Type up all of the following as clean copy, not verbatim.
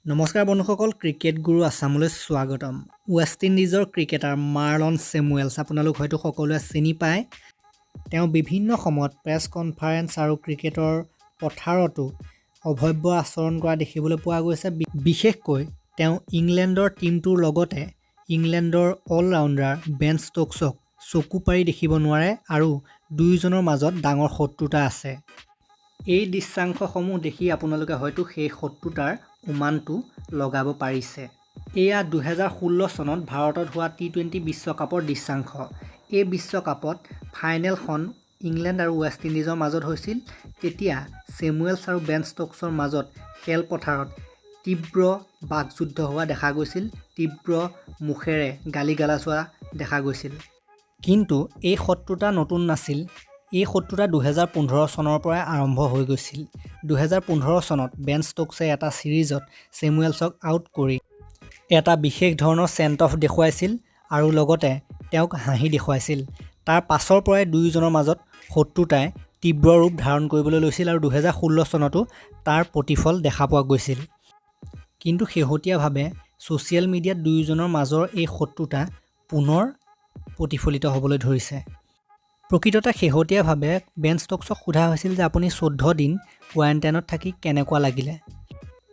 নমস্কাৰ বন্ধুসকল, ক্ৰিকেট গুৰু আছামলৈ স্বাগতম। ৱেষ্ট ইণ্ডিজৰ ক্ৰিকেটাৰ মাৰ্লন চেমুৱেলছ আপোনালোক হয়তো সকলোৱে চিনি পায়। তেওঁ বিভিন্ন সময়ত প্ৰেছ কনফাৰেন্স আৰু ক্ৰিকেটৰ পথাৰতো অভব্য আচৰণ কৰা দেখিবলৈ পোৱা গৈছে। বিশেষকৈ তেওঁ ইংলেণ্ডৰ টীমটোৰ লগতে ইংলেণ্ডৰ অলৰাউণ্ডাৰ বেন ষ্টকছক চকু পাৰি দেখিব নোৱাৰে আৰু দুয়োজনৰ মাজত ডাঙৰ শত্ৰুতা আছে। এই দৃশ্যাংশসমূহ দেখি আপোনালোকে হয়তো সেই শত্ৰুতাৰ উমানটো লগাব পাৰিছে। এয়া 2016 চনত ভাৰতত হোৱা টি-20 বিশ্বকাপৰ দৃশ্যাংশ। এই বিশ্বকাপত ফাইনেলখন ইংলেণ্ড আৰু ৱেষ্ট ইণ্ডিজৰ মাজত হৈছিল। তেতিয়া চেমুৱেলছ আৰু বেন ষ্টকছৰ মাজত খেলপথাৰত তীব্ৰ বাকযুদ্ধ হোৱা দেখা গৈছিল, তীব্ৰ মুখেৰে গালি-গালাজ হোৱা দেখা গৈছিল। কিন্তু এই শত্ৰুতা নতুন নাছিল। এই শত্ৰুতা 2015 চনৰ পৰাই আৰম্ভ হৈ গৈছিল। 2015 চনত বেন ষ্টকছে এটা ছিৰিজত চেমুৱেলছক আউট কৰি এটা বিশেষ ধৰণৰ চেণ্ট অফ দেখুৱাইছিল আৰু লগতে তেওঁক হাঁহি দেখুৱাইছিল। তাৰ পাছৰ পৰাই দুয়োজনৰ মাজত শত্ৰুতাই তীব্ৰ ৰূপ ধাৰণ কৰিবলৈ লৈছিল আৰু 2016 চনতো তাৰ প্ৰতিফল দেখা পোৱা গৈছিল। কিন্তু শেহতীয়াভাৱে ছ'চিয়েল মিডিয়াত দুয়োজনৰ মাজৰ এই শত্ৰুতা পুনৰ প্ৰতিফলিত হ'বলৈ ধৰিছে। প্ৰকৃততে শেহতীয়াভাৱে বেন ষ্টকছক সোধা হৈছিল যে আপুনি 14 দিন কোৱাৰেণ্টাইনত থাকি কেনেকুৱা লাগিলে।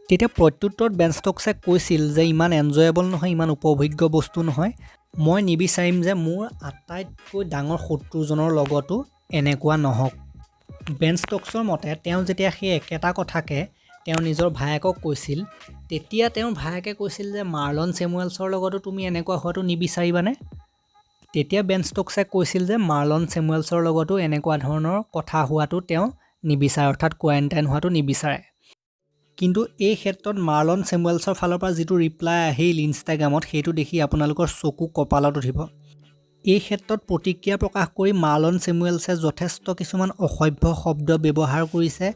তেতিয়া প্ৰত্যুত্তৰত বেন ষ্টকছে কৈছিল যে ইমান এনজয়েবল নহয়, ইমান উপভোগ্য বস্তু নহয়। মই নিবিচাৰিম যে মোৰ আটাইতকৈ ডাঙৰ শত্ৰুজনৰ লগতো এনেকুৱা নহওক। বেন ষ্টকছৰ মতে তেওঁ যেতিয়া সেই একেটা কথাকে তেওঁ নিজৰ ভায়েকক কৈছিল, তেতিয়া তেওঁৰ ভায়েকে কৈছিল যে মাৰ্লন চেমুৱেলছৰ লগতো তুমি এনেকুৱা হোৱাটো নিবিচাৰিবানে? তেতিয়া বেন ষ্টকছে কৈছিল যে মাৰ্লন চেমুৱেলছৰ লগতো এনেকুৱা ধৰণৰ কথা হোৱাটো তেওঁ নিবিচাৰে, অৰ্থাৎ কোৱাৰেণ্টাইন হোৱাটো নিবিচাৰে। কিন্তু এই ক্ষেত্ৰত মাৰ্লন চেমুৱেলছৰ ফালৰ পৰা যিটো ৰিপ্লাই আহিল ইনষ্টাগ্ৰামত, সেইটো দেখি আপোনালোকৰ চকু কঁপালত উঠিব। এই ক্ষেত্ৰত প্ৰতিক্ৰিয়া প্ৰকাশ কৰি মাৰ্লন চেমুৱেলছে যথেষ্ট কিছুমান অসভ্য শব্দ ব্যৱহাৰ কৰিছে,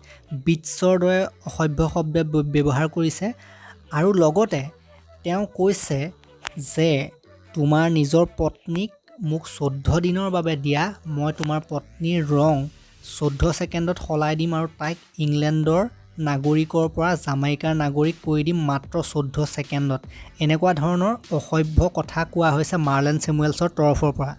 বিটছৰ দৰে অসভ্য শব্দ ব্যৱহাৰ কৰিছে আৰু লগতে তেওঁ কৈছে যে তোমাৰ নিজৰ পত্নীক মোক 14 দিনৰ বাবে দিয়া, মই তোমাৰ পত্নীৰ ৰং 14 ছেকেণ্ডত সলাই দিম আৰু তাইক ইংলেণ্ডৰ নাগৰিকৰ পৰা জামাইকাৰ নাগৰিক কৰি দিম মাত্ৰ 14 ছেকেণ্ডত। এনেকুৱা ধৰণৰ অসভ্য কথা কোৱা হৈছে মাৰ্লন চেমুৱেলছৰ তৰফৰ পৰা।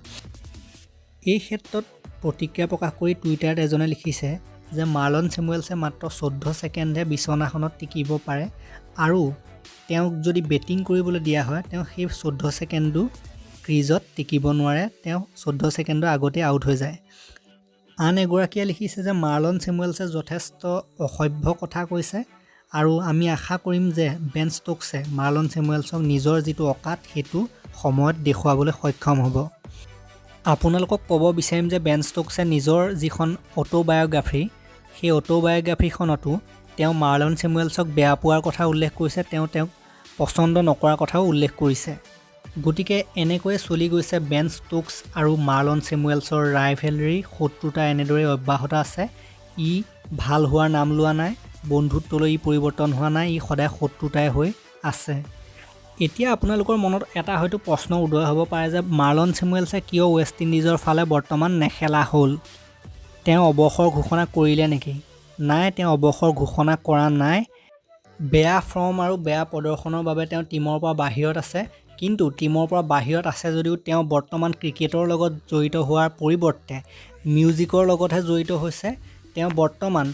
এই ক্ষেত্ৰত প্ৰতিক্ৰিয়া প্ৰকাশ কৰি টুইটাৰত এজনে লিখিছে যে মাৰ্লন চেমুৱেলছে মাত্ৰ 14 ছেকেণ্ডহে বিচনাখনত টিকিব পাৰে আৰু তেওঁক যদি বেটিং কৰিবলৈ দিয়া হয় তেওঁ সেই 14 ছেকেণ্ডো ক্ৰিজত টিকিব নোৱাৰে, তেওঁ 14 ছেকেণ্ডৰ আগতে আউট হৈ যায়। আন এগৰাকীয়ে লিখিছে যে মাৰ্লন চেমুৱেলছে যথেষ্ট অসভ্য কথা কৈছে আৰু আমি আশা কৰিম যে বেন ষ্টকছে মাৰ্লন চেমুৱেলছক নিজৰ যিটো অকাত সেইটো সময়ত দেখুৱাবলৈ সক্ষম হ'ব। আপোনালোকক ক'ব বিচাৰিম যে বেন ষ্টকছে নিজৰ যিখন অটোবায়োগ্ৰাফী, সেই অটোবায়োগ্ৰাফীখনতো তেওঁ মাৰ্লন চেমুৱেলছক বেয়া পোৱাৰ কথা উল্লেখ কৰিছে, তেওঁক পচন্দ নকৰাৰ কথাও উল্লেখ কৰিছে। গতিকে এনেকৈয়ে চলি গৈছে বেন ষ্টকছ আৰু মাৰ্লন চেমুৱেলছৰ ৰাইভেলৰী। শত্ৰুতা এনেদৰে অব্যাহত আছে। ই ভাল হোৱাৰ নাম লোৱা নাই, বন্ধুত্বলৈ ই পৰিৱৰ্তন হোৱা নাই, ই সদায় শত্ৰুতাই হৈ আছে। এতিয়া আপোনালোকৰ মনত এটা হয়তো প্ৰশ্ন উদয় হ'ব পাৰে যে মাৰ্লন চেমুৱেলছে কিয় ৱেষ্ট ইণ্ডিজৰ ফালে বৰ্তমান নেখেলা হ'ল? তেওঁ অৱসৰ ঘোষণা কৰিলে নেকি? নাই, তেওঁ অৱসৰ ঘোষণা কৰা নাই। বেয়া ফৰ্ম আৰু বেয়া প্ৰদৰ্শনৰ বাবে তেওঁ টীমৰ পৰা বাহিৰত আছে। কিন্তু টীমৰ পৰা বাহিৰত আছে যদিও তেওঁ বৰ্তমান ক্ৰিকেটৰ লগত জড়িত হোৱাৰ পৰিৱৰ্তে মিউজিকৰ লগতহে জড়িত হৈছে। তেওঁ বৰ্তমান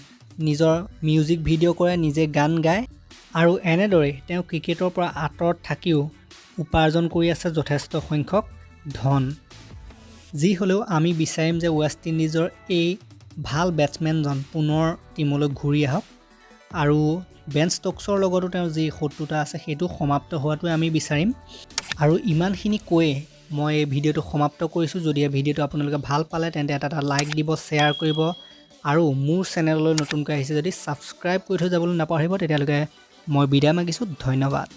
নিজৰ মিউজিক ভিডিঅ' কৰে, নিজে গান গায় আৰু এনেদৰেই তেওঁ ক্ৰিকেটৰ পৰা আঁতৰত থাকিও উপাৰ্জন কৰি আছে যথেষ্ট সংখ্যক ধন। যি হ'লেও আমি বিচাৰিম যে ৱেষ্ট ইণ্ডিজৰ এই ভাল বেটছমেনজন পুনৰ টীমলৈ ঘূৰি আহক আৰু বেন ষ্টকছৰ লগতো তেওঁৰ যি শত্ৰুতা আছে সেইটো সমাপ্ত হোৱাটোৱে আমি বিচাৰিম। আৰু ইমানখিনি কৈয়ে মই এই ভিডিঅ'টো সমাপ্ত কৰিছোঁ। যদি এই ভিডিঅ'টো আপোনালোকে ভাল পালে তেন্তে এটা লাইক দিব, শ্বেয়াৰ কৰিব আৰু মোৰ চেনেললৈ নতুনকৈ আহিছে যদি ছাবস্ক্ৰাইব কৰি থৈ যাবলৈ নাপাহৰিব। তেতিয়ালৈকে মই বিদায় মাগিছোঁ। ধন্যবাদ।